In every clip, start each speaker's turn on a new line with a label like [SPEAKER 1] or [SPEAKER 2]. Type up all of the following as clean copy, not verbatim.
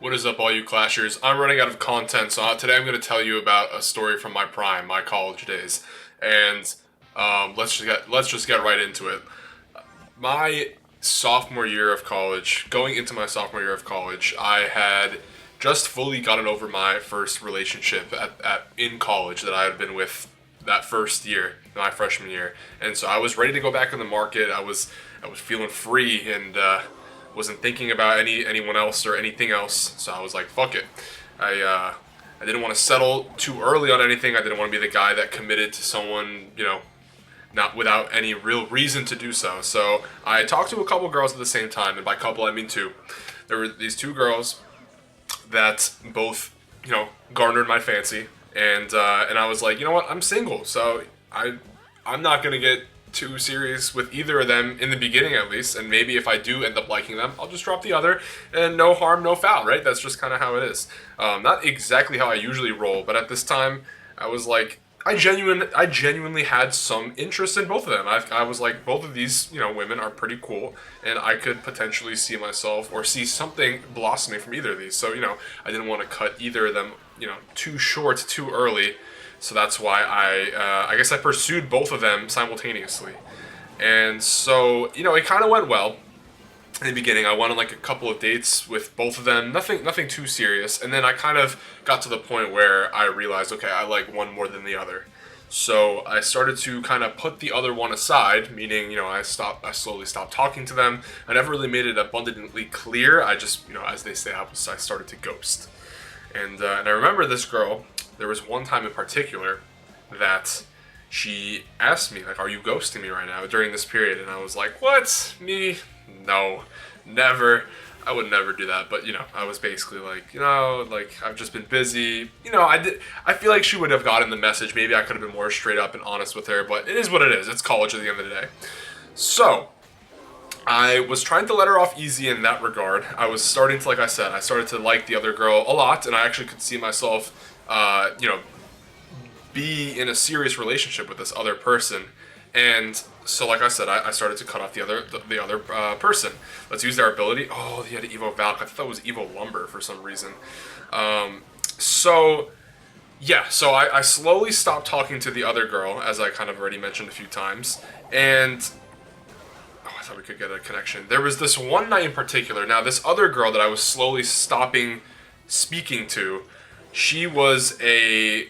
[SPEAKER 1] What is up, all you clashers? I'm running out of content, so today I'm going to tell you about a story from my prime, my college days, and let's just get right into it. My sophomore year of college, going into my sophomore year of college, I had just fully gotten over my first relationship in college that I had been with that first year, my freshman year, and so I was ready to go back in the market. I was feeling free and wasn't thinking about anyone else or anything else. So I was like, fuck it. I didn't want to settle too early on anything. I didn't want to be the guy that committed to someone, not without any real reason to do so. So I talked to a couple girls at the same time, and by couple I mean two. There were these two girls that both, garnered my fancy, and I was like, you know what, I'm single, so I'm not gonna get too serious with either of them in the beginning, at least. And maybe if I do end up liking them, I'll just drop the other, and no harm, no foul, right? That's just kind of how it is. Not exactly how I usually roll, but at this time, I was like, I genuinely had some interest in both of them. I was like, both of these, women are pretty cool, and I could potentially see myself or see something blossoming from either of these. So, I didn't want to cut either of them, too short, too early. So that's why I guess I pursued both of them simultaneously. And so, it kind of went well in the beginning. I went on like a couple of dates with both of them, nothing too serious. And then I kind of got to the point where I realized, okay, I like one more than the other. So I started to kind of put the other one aside, meaning, I slowly stopped talking to them. I never really made it abundantly clear. I just, as they say, I started to ghost. And I remember this girl. There was one time in particular that she asked me, like, are you ghosting me right now during this period? And I was like, what? Me? No, never. I would never do that. But, I was basically like, like, I've just been busy. I feel like she would have gotten the message. Maybe I could have been more straight up and honest with her, but it is what it is. It's college at the end of the day. So, I was trying to let her off easy in that regard. I was starting to, like I said, I started to like the other girl a lot, and I actually could see myself, be in a serious relationship with this other person. And so, like I said, I started to cut off the other person. Let's use their ability. Oh, he had Evo Valk. I thought that was Evo Lumber for some reason. So, yeah, so I slowly stopped talking to the other girl, as I kind of already mentioned a few times. And I thought we could get a connection. There was this one night in particular. Now, this other girl that I was slowly stopping speaking to, she was a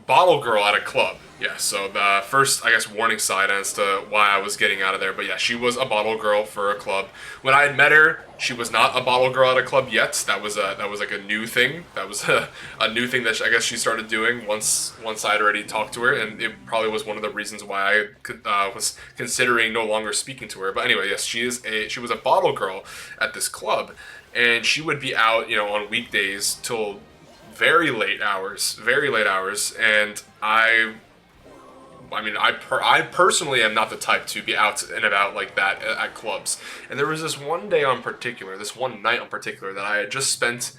[SPEAKER 1] bottle girl at a club. Yeah, so the first, I guess, warning sign as to why I was getting out of there. But yeah, she was a bottle girl for a club. When I had met her, she was not a bottle girl at a club yet. That was like a new thing. That was a new thing that I guess she started doing once I'd already talked to her, and it probably was one of the reasons why I was considering no longer speaking to her. But anyway, yes, she was a bottle girl at this club, and she would be out, on weekdays till very late hours, and I personally am not the type to be out and about like that at clubs. And there was this one night in particular, that I had just spent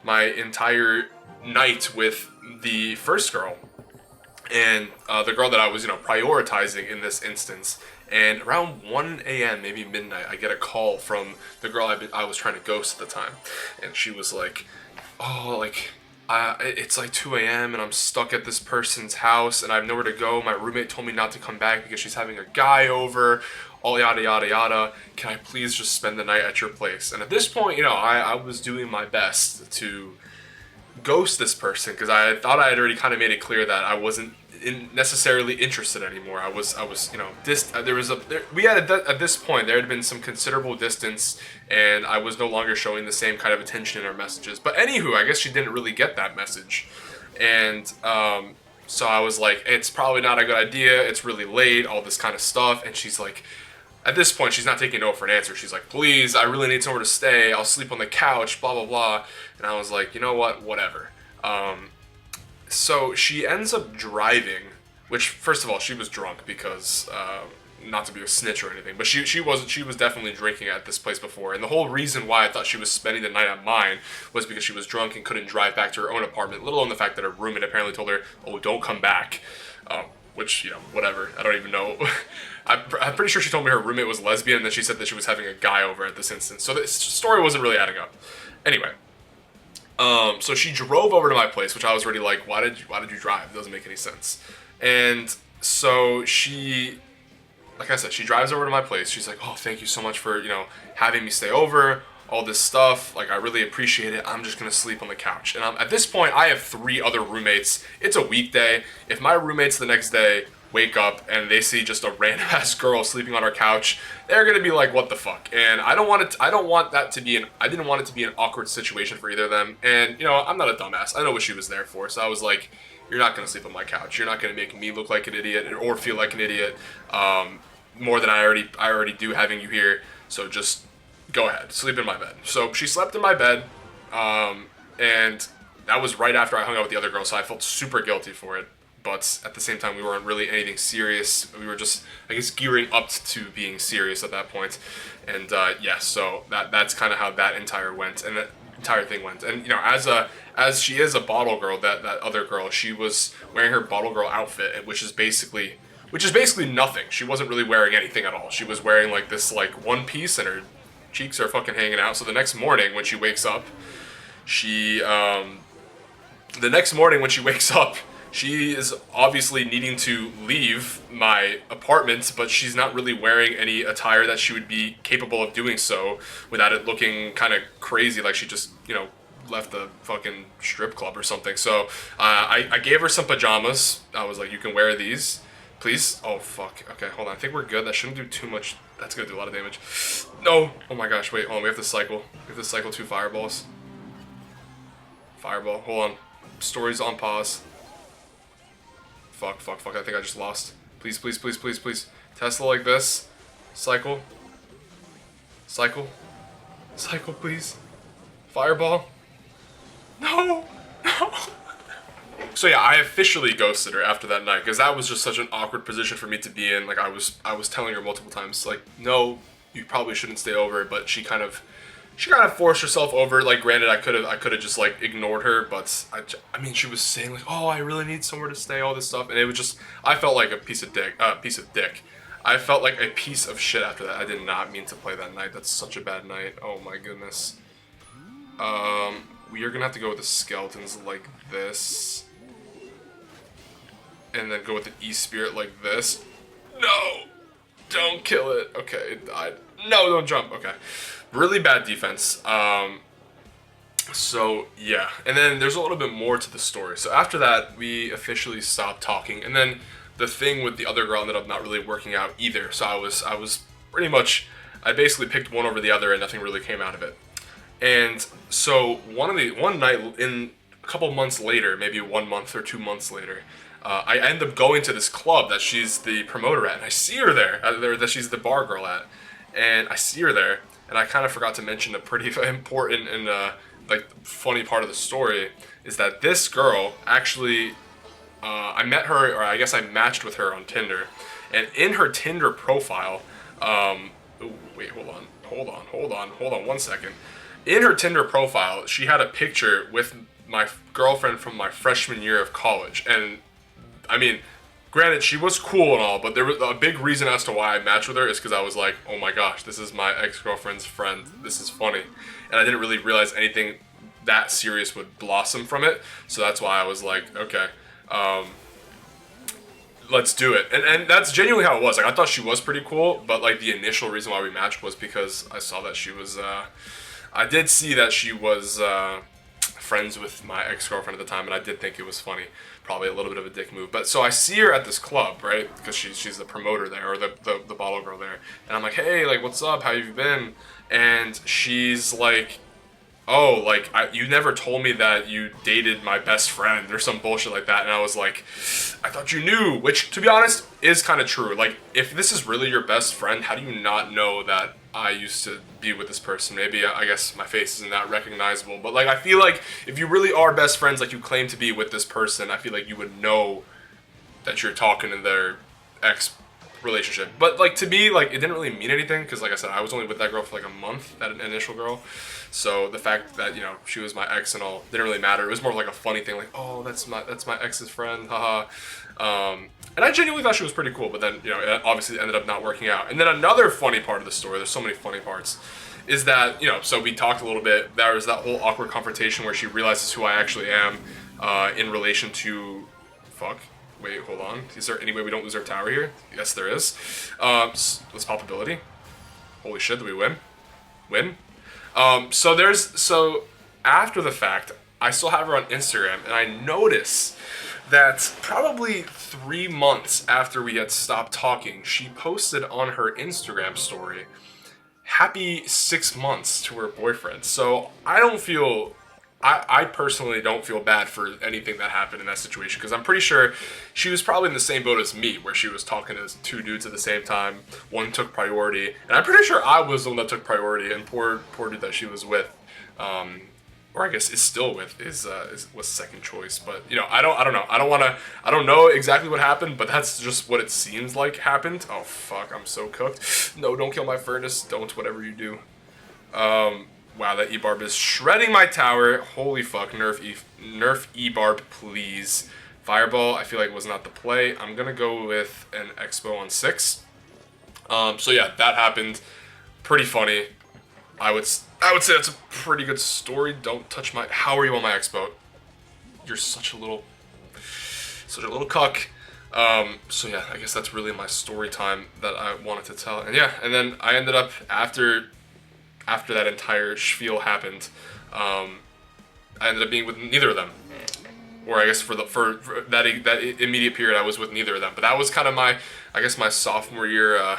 [SPEAKER 1] my entire night with the first girl, and the girl that I was, prioritizing in this instance. And around 1 a.m., maybe midnight, I get a call from the girl I was trying to ghost at the time, and she was like, "Oh, like, it's like 2 a.m. and I'm stuck at this person's house and I have nowhere to go. My roommate told me not to come back because she's having a guy over, all yada yada yada. Can I please just spend the night at your place?" And at this point, I was doing my best to ghost this person because I thought I had already kind of made it clear that I wasn't necessarily interested anymore. I was, at this point there had been some considerable distance, and I was no longer showing the same kind of attention in our messages. But anywho, I guess she didn't really get that message, and so I was like, it's probably not a good idea. It's really late, all this kind of stuff, and she's like. At this point, she's not taking no for an answer. She's like, please, I really need somewhere to stay. I'll sleep on the couch, blah, blah, blah. And I was like, you know what? Whatever. So she ends up driving, which, first of all, she was drunk because, not to be a snitch or anything, but she was definitely drinking at this place before. And the whole reason why I thought she was spending the night at mine was because she was drunk and couldn't drive back to her own apartment, let alone the fact that her roommate apparently told her, oh, don't come back. Which, whatever. I don't even know. I'm pretty sure she told me her roommate was lesbian, and then she said that she was having a guy over at this instance. So the story wasn't really adding up. Anyway, So she drove over to my place, which I was already like, why did you drive? It doesn't make any sense. And so she, like I said, she drives over to my place. She's like, oh, thank you so much for, having me stay over, all this stuff. Like, I really appreciate it. I'm just going to sleep on the couch. And at this point, I have 3 other roommates. It's a weekday. If my roommates the next day wake up and they see just a random ass girl sleeping on our couch, they're gonna be like, what the fuck? And I don't want it. I don't want that to be I didn't want it to be an awkward situation for either of them. And I'm not a dumbass. I know what she was there for. So I was like, you're not gonna sleep on my couch. You're not gonna make me look like an idiot or feel like an idiot more than I already do having you here. So just go ahead, sleep in my bed. So she slept in my bed, and that was right after I hung out with the other girl. So I felt super guilty for it. But at the same time, we weren't really anything serious. We were just, I guess, gearing up to being serious at that point. And so that's kind of how that entire thing went. And as she is a bottle girl, that other girl, she was wearing her bottle girl outfit, which is basically nothing. She wasn't really wearing anything at all. She was wearing like this one piece, and her cheeks are fucking hanging out. So the next morning when she wakes up, she she is obviously needing to leave my apartment, but she's not really wearing any attire that she would be capable of doing so without it looking kind of crazy, like she just, left the fucking strip club or something. So I gave her some pajamas. I was like, you can wear these, please. Oh, fuck. Okay, hold on. I think we're good. That shouldn't do too much. That's going to do a lot of damage. No. Oh, my gosh. Wait, hold on. We have to cycle. We have to cycle 2 fireballs. Fireball. Hold on. Story's on pause. Fuck. I think I just lost. Please. Tesla like this. Cycle, please. Fireball. No. So yeah, I officially ghosted her after that night, because that was just such an awkward position for me to be in. Like, I was telling her multiple times, like, no, you probably shouldn't stay over, but she kind of forced herself over. Like, granted, I could have just like ignored her, but I mean, she was saying like, oh, I really need somewhere to stay, all this stuff, and it was just, I felt like a piece of dick. I felt like a piece of shit after that. I did not mean to play that night. That's such a bad night. Oh my goodness. We are gonna have to go with the skeletons like this, and then go with the E-Spirit like this. No, don't kill it. Okay, it died. No, don't jump. Okay. Really bad defense. So yeah, and then there's a little bit more to the story. So after that, we officially stopped talking, and then the thing with the other girl ended up not really working out either. So I was pretty much, I basically picked one over the other, and nothing really came out of it. And so one night, in a couple months later, maybe 1 month or 2 months later, I end up going to this club that she's the promoter at, and I see her there, that she's the bar girl at, and I see her there. And I kind of forgot to mention a pretty important and funny part of the story, is that this girl actually, I met her, or I guess I matched with her on Tinder, and in her Tinder profile, wait, hold on 1 second. In her Tinder profile, she had a picture with my girlfriend from my freshman year of college, and I mean, granted, she was cool and all, but there was a big reason as to why I matched with her is because I was like, oh my gosh, this is my ex-girlfriend's friend. This is funny. And I didn't really realize anything that serious would blossom from it. So that's why I was like, okay, let's do it. And that's genuinely how it was. Like, I thought she was pretty cool, but like the initial reason why we matched was because I saw that she was, I did see that she was friends with my ex-girlfriend at the time, and I did think it was funny. Probably a little bit of a dick move. But so I see her at this club, right? Because she's the promoter there, or the bottle girl there. And I'm like, hey, like, what's up? How you been? And she's like, oh, like, you never told me that you dated my best friend or some bullshit like that. And I was like, I thought you knew, which, to be honest, is kind of true. Like, if this is really your best friend, how do you not know that I used to be with this person? Maybe, I guess my face isn't that recognizable, but like, I feel like if you really are best friends, like you claim to be with this person, I feel like you would know that you're talking to their ex relationship. But like, to me, like, it didn't really mean anything, because like I said, I was only with that girl for like a month, that initial girl. So the fact that, she was my ex and all didn't really matter. It was more like a funny thing, like, oh, that's my ex's friend, haha. And I genuinely thought she was pretty cool, but then, it obviously ended up not working out. And then another funny part of the story, there's so many funny parts, is that, so we talked a little bit. There was that whole awkward confrontation where she realizes who I actually am in relation to. Fuck. Wait, hold on. Is there any way we don't lose our tower here? Yes, there is. Let's pop ability. Holy shit, did we win? Win? So after the fact, I still have her on Instagram, and I notice that probably 3 months after we had stopped talking, she posted on her Instagram story, happy 6 months to her boyfriend. So I personally don't feel bad for anything that happened in that situation, because I'm pretty sure she was probably in the same boat as me, where she was talking to 2 dudes at the same time. One took priority, and I'm pretty sure I was the one that took priority, and poor dude that she was with, or I guess is still with, was second choice. But I don't know. I don't know exactly what happened, but that's just what it seems like happened. Oh fuck, I'm so cooked. No, don't kill my furnace. Don't, whatever you do. Wow, that E-Barb is shredding my tower. Holy fuck, nerf E-Barb, please. Fireball, I feel like was not the play. I'm gonna go with an Expo on 6. So yeah, that happened. Pretty funny. I would say that's a pretty good story. Don't touch my. How are you on my Expo? You're such a little cuck. So yeah, I guess that's really my story time that I wanted to tell. And yeah, and then I ended up after that entire spiel happened, I ended up being with neither of them. Or I guess for that immediate period, I was with neither of them. But that was kind of my sophomore year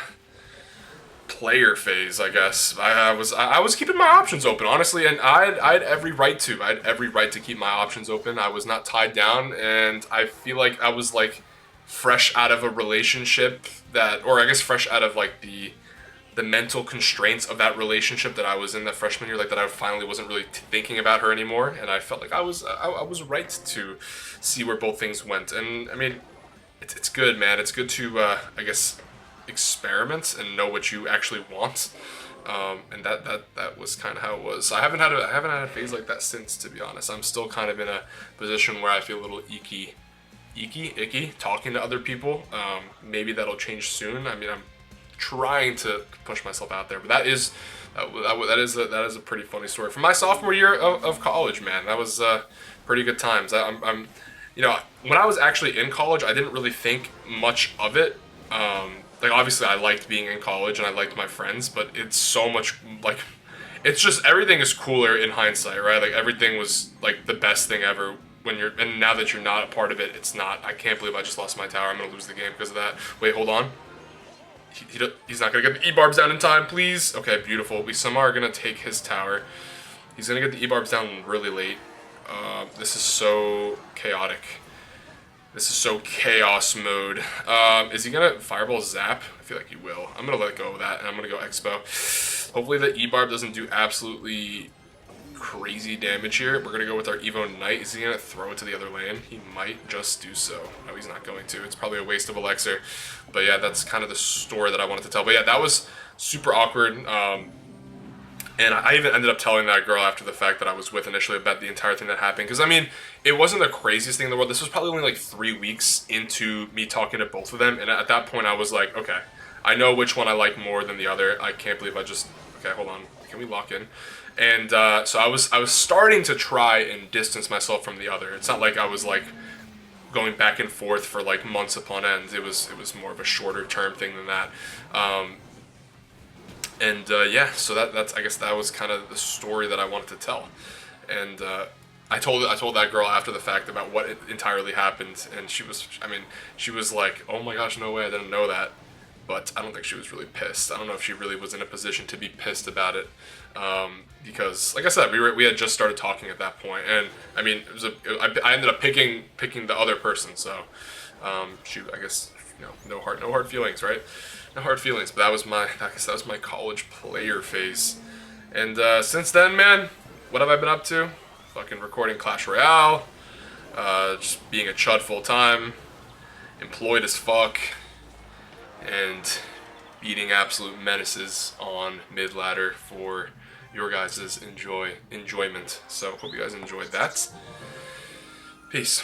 [SPEAKER 1] player phase, I guess. I was keeping my options open, honestly, and I had every right to. I had every right to keep my options open. I was not tied down, and I feel like I was like fresh out of a relationship fresh out of like the mental constraints of that relationship that I was in that freshman year, like that I finally wasn't really thinking about her anymore, and I felt like I was right to see where both things went. And I mean, it's good, man. It's good to I guess experiment and know what you actually want. And that was kind of how it was. I haven't had a phase like that since, to be honest. I'm still kind of in a position where I feel a little icky talking to other people. Maybe that'll change soon. I mean, I'm trying to push myself out there, but that is a pretty funny story from my sophomore year of college, man. That was pretty good times. I'm when I was actually in college, I didn't really think much of it. Like obviously I liked being in college and I liked my friends, but it's so much like, it's just everything is cooler in hindsight, right? Like everything was like the best thing ever and now that you're not a part of it, it's not. I can't believe I just lost my tower. I'm gonna lose the game because of that. Wait, hold on. He's not gonna get the E-Barbs down in time, please. Okay, beautiful. We somehow are gonna take his tower. He's gonna get the E-Barbs down really late. This is so chaotic. This is so chaos mode. Is he gonna Fireball Zap? I feel like he will. I'm gonna let go of that, and I'm gonna go Expo. Hopefully the E-Barb doesn't do absolutely crazy damage here. We're gonna go with our Evo Knight. Is he gonna throw it to the other lane? He might just do so. No, he's not going to. It's probably a waste of elixir. But yeah, that's kind of the story that I wanted to tell. But yeah, that was super awkward. And I even ended up telling that girl after the fact that I was with initially about the entire thing that happened. Because, I mean, it wasn't the craziest thing in the world. This was probably only like 3 weeks into me talking to both of them. And at that point, I was like, okay, I know which one I like more than the other. I can't believe I just... Okay, hold on. Can we lock in? And so I was starting to try and distance myself from the other. It's not like I was like going back and forth for like months upon end. It was more of a shorter term thing than that. Yeah, so that's I guess that was kind of the story that I wanted to tell. And I told that girl after the fact about what entirely happened, and she was like, oh my gosh, no way, I didn't know that. But I don't think she was really pissed. I don't know if she really was in a position to be pissed about it, because, like I said, we had just started talking at that point, and I mean, I ended up picking the other person. So, I guess, no hard feelings, right? No hard feelings. But that was my college player phase, and since then, man, what have I been up to? Fucking recording Clash Royale, just being a chud full time, employed as fuck, and beating absolute menaces on mid-ladder for your guys' enjoyment. So hope you guys enjoyed that. Peace.